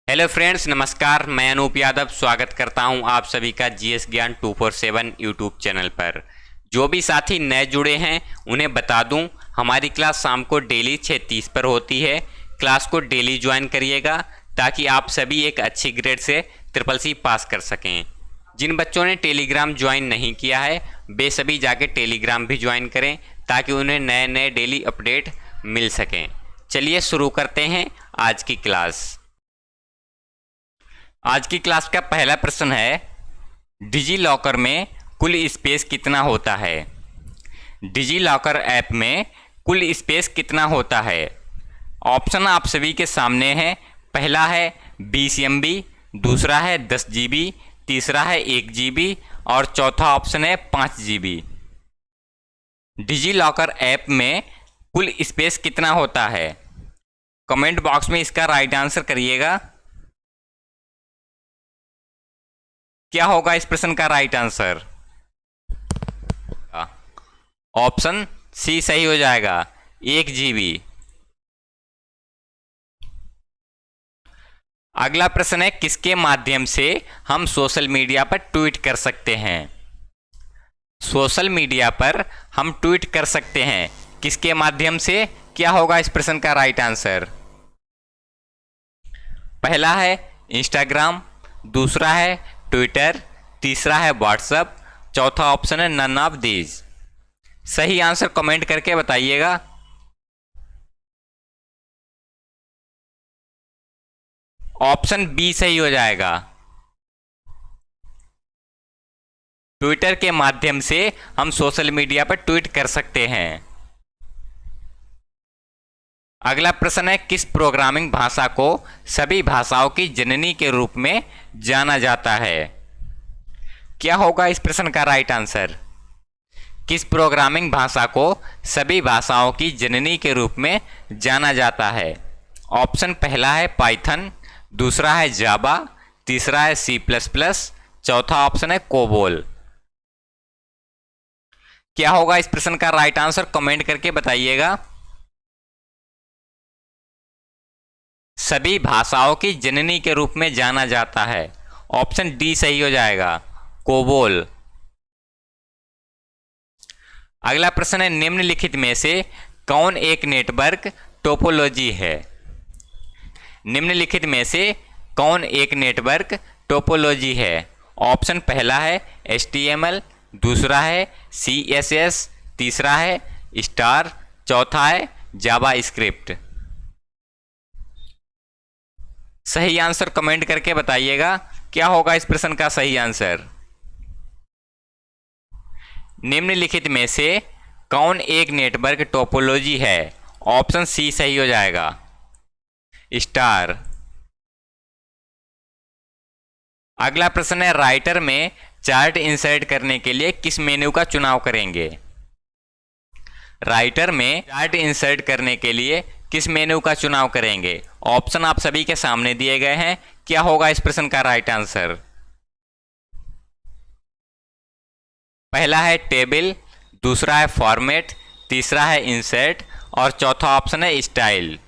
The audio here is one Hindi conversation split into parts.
हेलो फ्रेंड्स, नमस्कार। मैं अनूप यादव स्वागत करता हूं आप सभी का जीएस ज्ञान 247 यूट्यूब चैनल पर। जो भी साथी नए जुड़े हैं उन्हें बता दूं, हमारी क्लास शाम को डेली 6:30 पर होती है। क्लास को डेली ज्वाइन करिएगा ताकि आप सभी एक अच्छी ग्रेड से CCC पास कर सकें। जिन बच्चों ने टेलीग्राम ज्वाइन नहीं किया है वे सभी जाके टेलीग्राम भी ज्वाइन करें ताकि उन्हें नए नए डेली अपडेट मिल सकें। चलिए शुरू करते हैं आज की क्लास। आज की क्लास का पहला प्रश्न है, डिजी लॉकर में कुल स्पेस कितना होता है। डिजी लॉकर ऐप में कुल स्पेस कितना होता है। ऑप्शन आप सभी के सामने है। पहला है 20 MB, दूसरा है 10 GB, तीसरा है 1 GB और चौथा ऑप्शन है 5 GB। डिजी लॉकर ऐप में कुल स्पेस कितना होता है। कमेंट बॉक्स में इसका राइट आंसर करिएगा। क्या होगा इस प्रश्न का राइट आंसर। ऑप्शन सी सही हो जाएगा, 1 GB। अगला प्रश्न है, किसके माध्यम से हम सोशल मीडिया पर ट्वीट कर सकते हैं। सोशल मीडिया पर हम ट्वीट कर सकते हैं किसके माध्यम से। क्या होगा इस प्रश्न का राइट आंसर। पहला है इंस्टाग्राम, दूसरा है ट्विटर, तीसरा है व्हाट्सएप, चौथा ऑप्शन है नन ऑफ दीज। सही आंसर कमेंट करके बताइएगा। ऑप्शन बी सही हो जाएगा। ट्विटर के माध्यम से हम सोशल मीडिया पर ट्वीट कर सकते हैं। अगला प्रश्न है, किस प्रोग्रामिंग भाषा को सभी भाषाओं की जननी के रूप में जाना जाता है। क्या होगा इस प्रश्न का राइट आंसर। किस प्रोग्रामिंग भाषा को सभी भाषाओं की जननी के रूप में जाना जाता है। ऑप्शन पहला है पाइथन, दूसरा है जावा, तीसरा है C++, चौथा ऑप्शन है कोबोल। क्या होगा इस प्रश्न का राइट आंसर कमेंट करके बताइएगा। सभी भाषाओं की जननी के रूप में जाना जाता है। ऑप्शन डी सही हो जाएगा, कोबोल। अगला प्रश्न है, निम्नलिखित में से कौन एक नेटवर्क टोपोलॉजी है। निम्नलिखित में से कौन एक नेटवर्क टोपोलॉजी है। ऑप्शन पहला है HTML, दूसरा है CSS, तीसरा है स्टार, चौथा है जावास्क्रिप्ट। सही आंसर कमेंट करके बताइएगा। क्या होगा इस प्रश्न का सही आंसर। निम्नलिखित में से कौन एक नेटवर्क टोपोलॉजी है। ऑप्शन सी सही हो जाएगा, स्टार। अगला प्रश्न है, राइटर में चार्ट इंसर्ट करने के लिए किस मेन्यू का चुनाव करेंगे। राइटर में चार्ट इंसर्ट करने के लिए किस मेन्यू का चुनाव करेंगे। ऑप्शन आप सभी के सामने दिए गए हैं। क्या होगा इस प्रश्न का राइट आंसर। पहला है टेबल, दूसरा है फॉर्मेट, तीसरा है इंसर्ट और चौथा ऑप्शन है स्टाइल।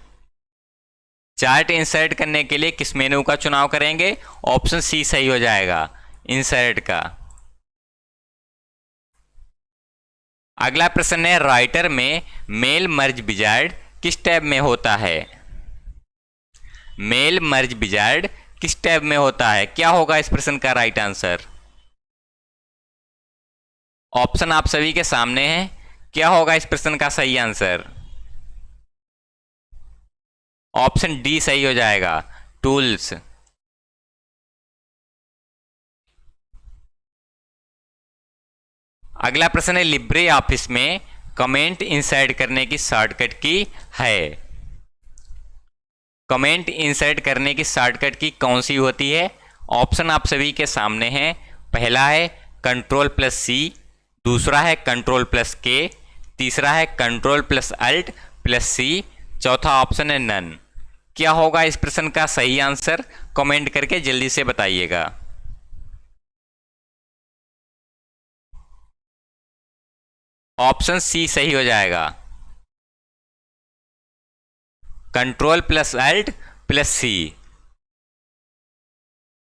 चार्ट इंसर्ट करने के लिए किस मेन्यू का चुनाव करेंगे। ऑप्शन सी सही हो जाएगा, इंसर्ट का। अगला प्रश्न है, राइटर में मेल मर्ज विजार्ड किस टैब में होता है। मेल मर्ज विजार्ड किस टैब में होता है। क्या होगा इस प्रश्न का राइट आंसर। ऑप्शन आप सभी के सामने है। क्या होगा इस प्रश्न का सही आंसर। ऑप्शन डी सही हो जाएगा, टूल्स। अगला प्रश्न है, लिब्रे ऑफिस में कमेंट इंसर्ट करने की शॉर्टकट की है। कमेंट इंसर्ट करने की शॉर्टकट की कौन सी होती है। ऑप्शन आप सभी के सामने हैं। पहला है Ctrl+C, दूसरा है Ctrl+K, तीसरा है Ctrl+Alt+C, चौथा ऑप्शन है नन। क्या होगा इस प्रश्न का सही आंसर कमेंट करके जल्दी से बताइएगा। ऑप्शन सी सही हो जाएगा, Ctrl+Alt+C।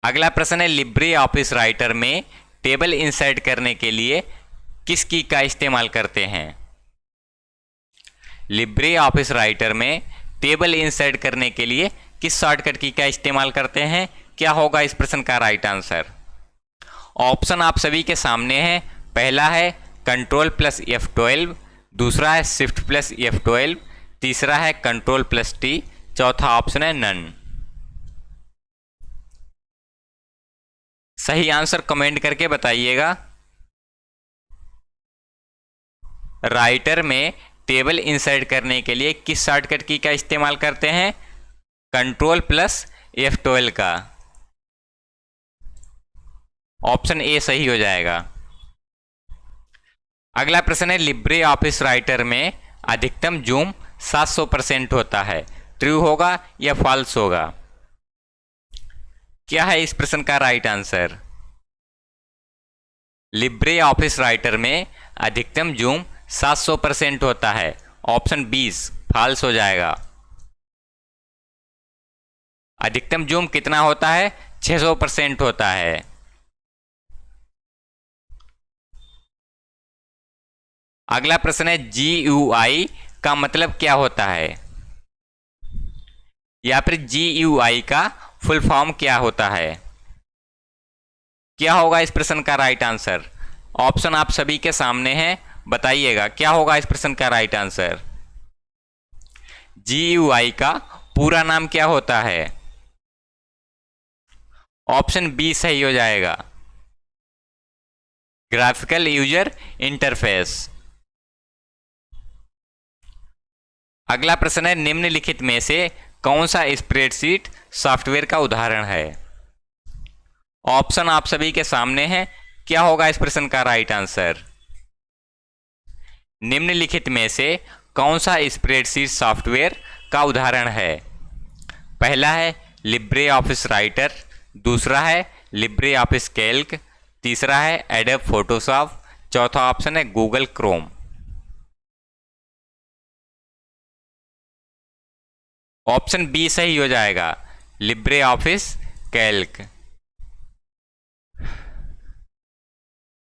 अगला प्रश्न है लिब्रे ऑफिस राइटर में टेबल इंसर्ट करने के लिए किस की का इस्तेमाल करते हैं? लिब्रे ऑफिस राइटर में टेबल इंसर्ट करने के लिए किस शॉर्टकट की का इस्तेमाल करते हैं? क्या होगा इस प्रश्न का राइट आंसर? ऑप्शन आप सभी के सामने है। पहला है कंट्रोल प्लस F12, दूसरा है शिफ्ट प्लस F12, तीसरा है कंट्रोल प्लस T, चौथा ऑप्शन है नन। सही आंसर कमेंट करके बताइएगा। राइटर में टेबल इंसर्ट करने के लिए किस शॉर्टकट की का इस्तेमाल करते हैं? कंट्रोल प्लस F12 का। ऑप्शन ए सही हो जाएगा। अगला प्रश्न है लिब्रे ऑफिस राइटर में अधिकतम जूम 700% होता है, ट्रू होगा या फॉल्स होगा? क्या है इस प्रश्न का right answer? Libre office writer में अधिकतम जूम 700% होता है, ऑप्शन 20 फॉल्स हो जाएगा। अधिकतम जूम कितना होता है? 600% होता है। अगला प्रश्न है GUI का मतलब क्या होता है, या फिर GUI का फुल फॉर्म क्या होता है? क्या होगा इस प्रश्न का राइट आंसर? ऑप्शन आप सभी के सामने हैं, बताइएगा क्या होगा इस प्रश्न का राइट आंसर? GUI का पूरा नाम क्या होता है? ऑप्शन बी सही हो जाएगा, ग्राफिकल यूजर इंटरफेस। अगला प्रश्न है निम्नलिखित में से कौन सा स्प्रेडशीट सॉफ्टवेयर का उदाहरण है? ऑप्शन आप सभी के सामने हैं, क्या होगा इस प्रश्न का राइट आंसर? निम्नलिखित में से कौन सा स्प्रेडशीट सॉफ्टवेयर का उदाहरण है? पहला है लिब्रे ऑफिस राइटर, दूसरा है लिब्रे ऑफिस कैल्क, तीसरा है एडोब फोटोशॉप, चौथा ऑप्शन है गूगल क्रोम। ऑप्शन बी सही हो जाएगा, लिब्रे ऑफिस कैल्क।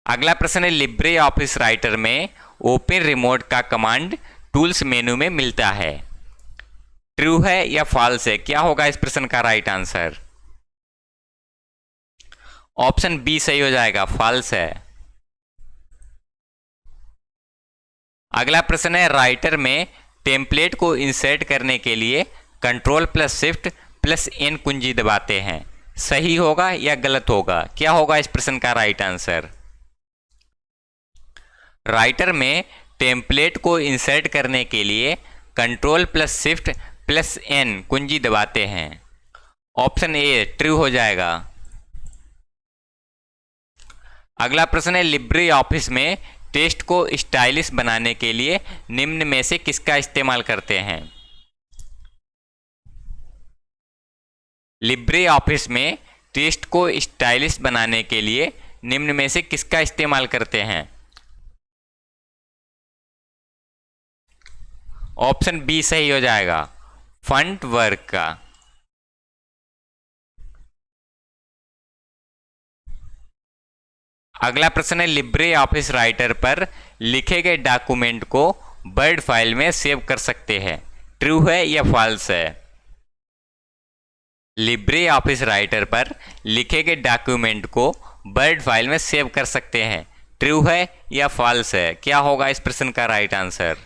अगला प्रश्न है लिब्रे ऑफिस राइटर में ओपन रिमोट का कमांड टूल्स मेनू में मिलता है, ट्रू है या फॉल्स है? क्या होगा इस प्रश्न का राइट आंसर? ऑप्शन बी सही हो जाएगा, फॉल्स है। अगला प्रश्न है राइटर में टेम्पलेट को इंसर्ट करने के लिए control plus shift plus N कुंजी दबाते हैं, सही होगा या गलत होगा? क्या होगा इस प्रश्न का राइट आंसर? राइटर में टेम्पलेट को इंसर्ट करने के लिए control plus shift plus N कुंजी दबाते हैं, ऑप्शन ए ट्रू हो जाएगा। अगला प्रश्न है लिब्रे ऑफिस में टेक्स्ट को स्टाइलिश बनाने के लिए निम्न में से किसका इस्तेमाल करते हैं? लिब्रे ऑफिस में टेक्स्ट को स्टाइलिश बनाने के लिए निम्न में से किसका इस्तेमाल करते हैं? ऑप्शन बी सही हो जाएगा, फॉन्ट वर्क का। अगला प्रश्न है लिब्रे ऑफिस राइटर पर लिखे गए डॉक्यूमेंट को वर्ड फाइल में सेव कर सकते हैं, ट्रू है या फॉल्स है? लिब्रे ऑफिस राइटर पर लिखे गए डॉक्यूमेंट को वर्ड फाइल में सेव कर सकते हैं, ट्रू है या फॉल्स है? क्या होगा इस प्रश्न का राइट आंसर?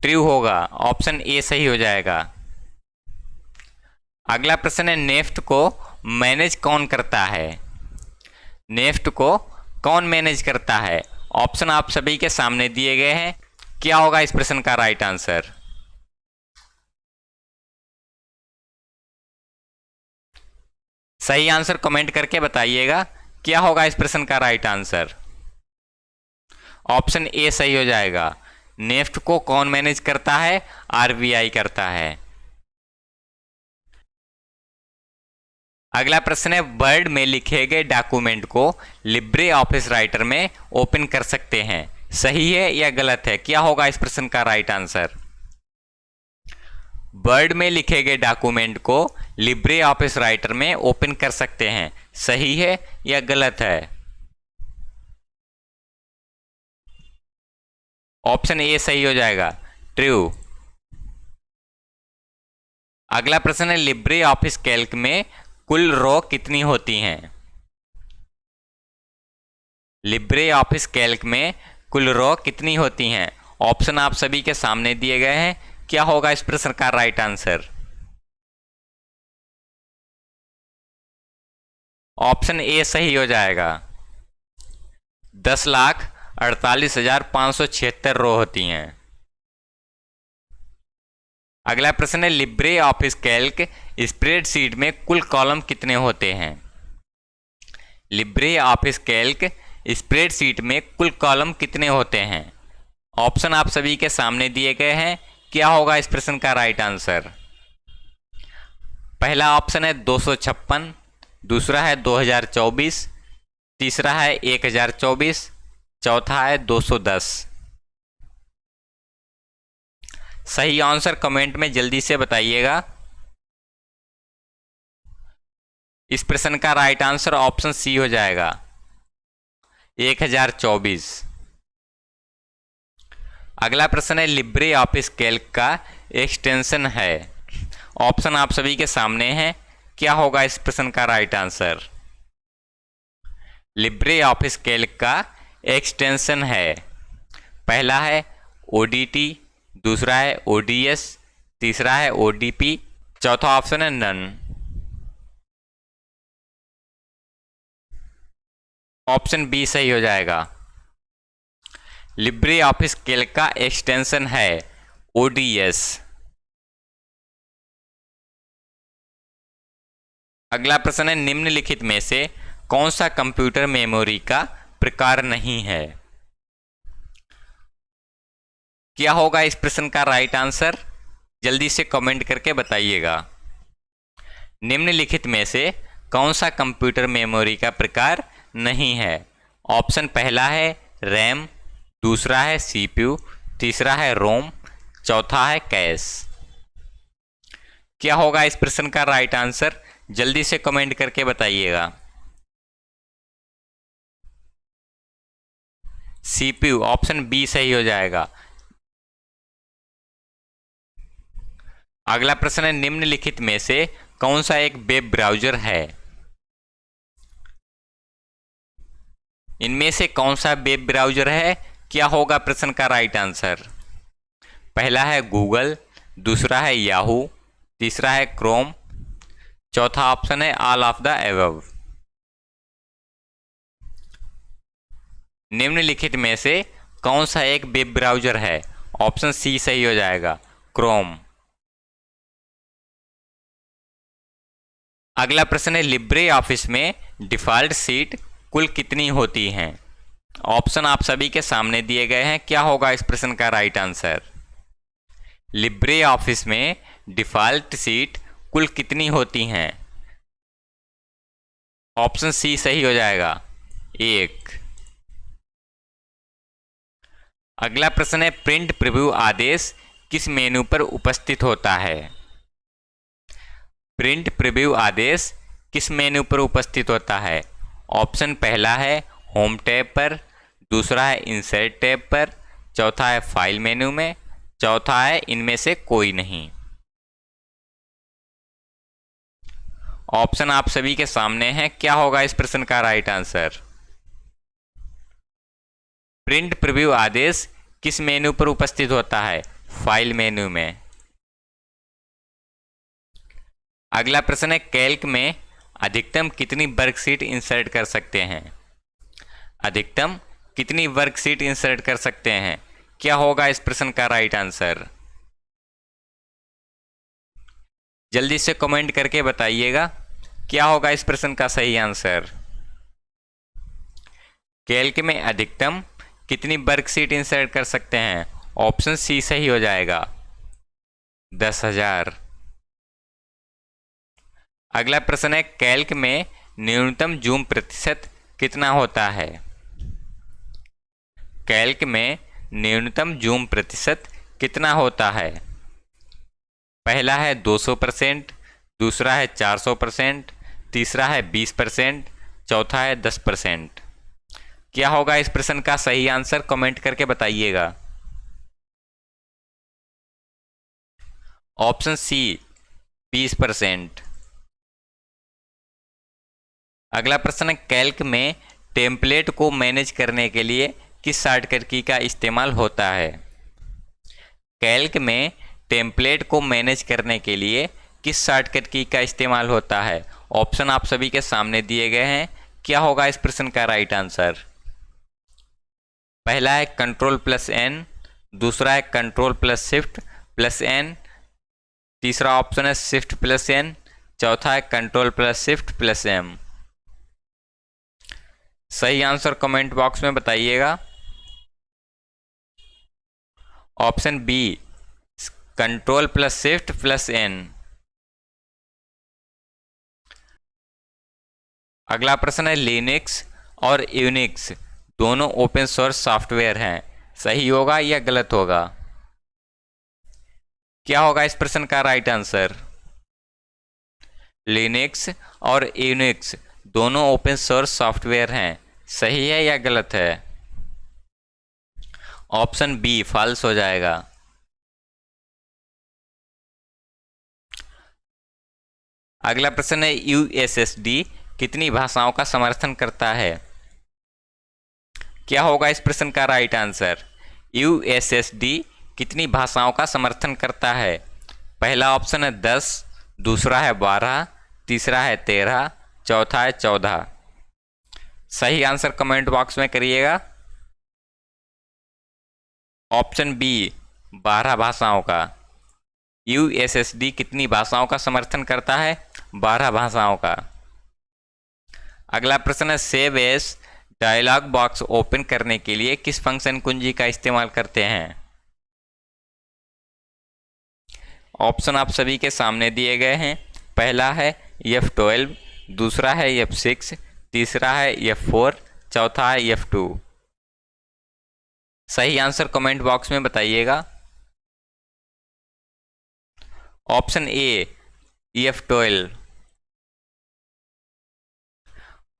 ट्रू होगा, ऑप्शन ए सही हो जाएगा। अगला प्रश्न है नेफ्ट को मैनेज कौन करता है? नेफ्ट को कौन मैनेज करता है? ऑप्शन आप सभी के सामने दिए गए हैं, क्या होगा इस प्रश्न का राइट आंसर? सही आंसर कमेंट करके बताइएगा, क्या होगा इस प्रश्न का राइट आंसर? ऑप्शन ए सही हो जाएगा, नेफ्ट को कौन मैनेज करता है? आरबीआई करता है। अगला प्रश्न है वर्ड में लिखे गए डॉक्यूमेंट को लिब्रे ऑफिस राइटर में ओपन कर सकते हैं, सही है या गलत है? क्या होगा इस प्रश्न का राइट आंसर? वर्ड में लिखे गए डॉक्यूमेंट को लिब्रे ऑफिस राइटर में ओपन कर सकते हैं। सही है या गलत है? ऑप्शन ए सही हो जाएगा, ट्रू। अगला प्रश्न है, लिब्रे ऑफिस कैल्क में कुल रो कितनी होती हैं? लिब्रे ऑफिस कैल्क में कुल रो कितनी होती हैं? ऑप्शन आप सभी के सामने दिए गए हैं। क्या होगा इस प्रश्न का राइट आंसर? ऑप्शन ए सही हो जाएगा, 10,48,576 रो होती हैं। अगला प्रश्न है, लिब्रे ऑफिस कैल्क स्प्रेडशीट में कुल कॉलम कितने होते हैं? लिब्रे ऑफिस कैल्क स्प्रेडशीट में कुल कॉलम कितने होते हैं? ऑप्शन आप सभी के सामने दिए गए हैं। क्या होगा इस प्रश्न का राइट आंसर? पहला ऑप्शन है 256, दूसरा है 2024, तीसरा है 1024, चौथा है 210। सही आंसर कमेंट में जल्दी से बताइएगा। इस प्रश्न का राइट आंसर ऑप्शन सी हो जाएगा, 1024। अगला प्रश्न है, लिब्रे ऑफिस कैल्क का एक्सटेंशन है। ऑप्शन आप सभी के सामने हैं। क्या होगा इस प्रश्न का right answer? Libre office Calc का एक्सटेंशन है, पहला है ओडीटी, दूसरा है ओडीएस, तीसरा है ओडीपी, चौथा ऑप्शन है नन। ऑप्शन बी सही हो जाएगा, लिब्रे ऑफिस कैल्क का एक्सटेंशन है ओडीएस। अगला प्रश्न है, निम्नलिखित में से कौन सा कंप्यूटर मेमोरी का प्रकार नहीं है? क्या होगा इस प्रश्न का राइट आंसर? जल्दी से कमेंट करके बताइएगा। निम्नलिखित में से कौन सा कंप्यूटर मेमोरी का प्रकार नहीं है? ऑप्शन पहला है रैम, दूसरा है सीपीयू, तीसरा है रोम, चौथा है कैश। क्या होगा इस प्रश्न का राइट आंसर? जल्दी से कमेंट करके बताइएगा। सीपीयू, ऑप्शन बी सही हो जाएगा। अगला प्रश्न है, निम्नलिखित में से कौन सा एक वेब ब्राउज़र है? इनमें से कौन सा वेब ब्राउज़र है? क्या होगा प्रश्न का राइट आंसर? पहला है गूगल, दूसरा है याहू, तीसरा है क्रोम, चौथा ऑप्शन है ऑल ऑफ द एबव। निम्नलिखित में से कौन सा एक वेब ब्राउज़र है? ऑप्शन सी सही हो जाएगा, क्रोम। अगला प्रश्न है, लिब्रे ऑफिस में डिफ़ॉल्ट सीट कुल कितनी होती हैं? ऑप्शन आप सभी के सामने दिए गए हैं। क्या होगा इस प्रश्न का राइट आंसर? लिब्रे ऑफिस में डिफ़ॉल्ट सीट कुल कितनी होती हैं? ऑप्शन सी सही हो जाएगा, 1। अगला प्रश्न है, प्रिंट प्रीव्यू आदेश किस मेनू पर उपस्थित होता है? प्रिंट प्रीव्यू आदेश किस मेनू पर उपस्थित होता है? ऑप्शन पहला है होम टैब पर, दूसरा है इंसर्ट टैब पर, चौथा है फाइल मेनू में, चौथा है इनमें से कोई नहीं। ऑप्शन आप सभी के सामने हैं। क्या होगा इस प्रश्न का राइट आंसर? प्रिंट प्रीव्यू आदेश किस मेनू पर उपस्थित होता है? फाइल मेनू में। अगला प्रश्न है, कैल्क में अधिकतम कितनी वर्कशीट इंसर्ट कर सकते हैं? अधिकतम कितनी वर्कशीट इंसर्ट कर सकते हैं? क्या होगा इस प्रश्न का राइट आंसर? जल्दी से कमेंट करके बताइएगा। क्या होगा इस प्रश्न का सही आंसर? कैल्क में अधिकतम कितनी वर्कशीट इंसर्ट कर सकते हैं? ऑप्शन सी सही हो जाएगा, 10,000। अगला प्रश्न है, कैल्क में न्यूनतम जूम प्रतिशत कितना होता है? कैल्क में न्यूनतम जूम प्रतिशत कितना होता है? पहला है 200%, दूसरा है 400%, तीसरा है 20%, चौथा है 10%। क्या होगा इस प्रश्न का सही आंसर, कमेंट करके बताइएगा। Option C 20%। अगला प्रश्न है, कैल्क में टेम्पलेट को मैनेज करने के लिए किस शॉर्टकट की का इस्तेमाल होता है? कैल्क में टेम्पलेट को मैनेज करने के लिए किस शॉर्टकट की का इस्तेमाल होता है? ऑप्शन आप सभी के सामने दिए गए हैं। क्या होगा इस प्रश्न का राइट आंसर? पहला है Ctrl+N, दूसरा है Ctrl+Shift+N, तीसरा ऑप्शन है Shift+N, चौथा है Ctrl+Shift+M। सही आंसर कमेंट बॉक्स में बताइएगा। Option B Ctrl+Shift+N। अगला प्रश्न है, लिनक्स और यूनिक्स दोनों ओपन सोर्स सॉफ्टवेयर हैं, सही होगा या गलत होगा? क्या होगा इस प्रश्न का राइट आंसर? लिनक्स और यूनिक्स दोनों ओपन सोर्स सॉफ्टवेयर हैं, सही है या गलत है? ऑप्शन बी फॉल्स हो जाएगा। अगला प्रश्न है, यूएसएसडी कितनी भाषाओं का समर्थन करता है? क्या होगा इस प्रश्न का राइट आंसर? यूएसएसडी कितनी भाषाओं का समर्थन करता है? पहला ऑप्शन है 10, दूसरा है 12, तीसरा है 13, चौथा है 14। सही आंसर कमेंट बॉक्स में करिएगा। ऑप्शन बी 12 भाषाओं का। यूएसएसडी कितनी भाषाओं का समर्थन करता है? 12 भाषाओं का। अगला प्रश्न है, save as dialog box open करने के लिए किस फंक्शन कुंजी का इस्तेमाल करते हैं? ऑप्शन आप सभी के सामने दिए गए हैं। पहला है F12, दूसरा है F6, तीसरा है F4, चौथा है F2। सही आंसर कमेंट बॉक्स में बताइएगा। Option A F12।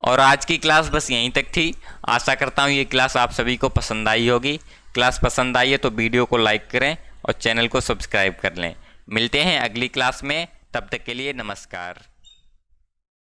और आज की क्लास बस यहीं तक थी। आशा करता हूँ ये क्लास आप सभी को पसंद आई होगी। क्लास पसंद आई है तो वीडियो को लाइक करें और चैनल को सब्सक्राइब कर लें। मिलते हैं अगली क्लास में, तब तक के लिए नमस्कार।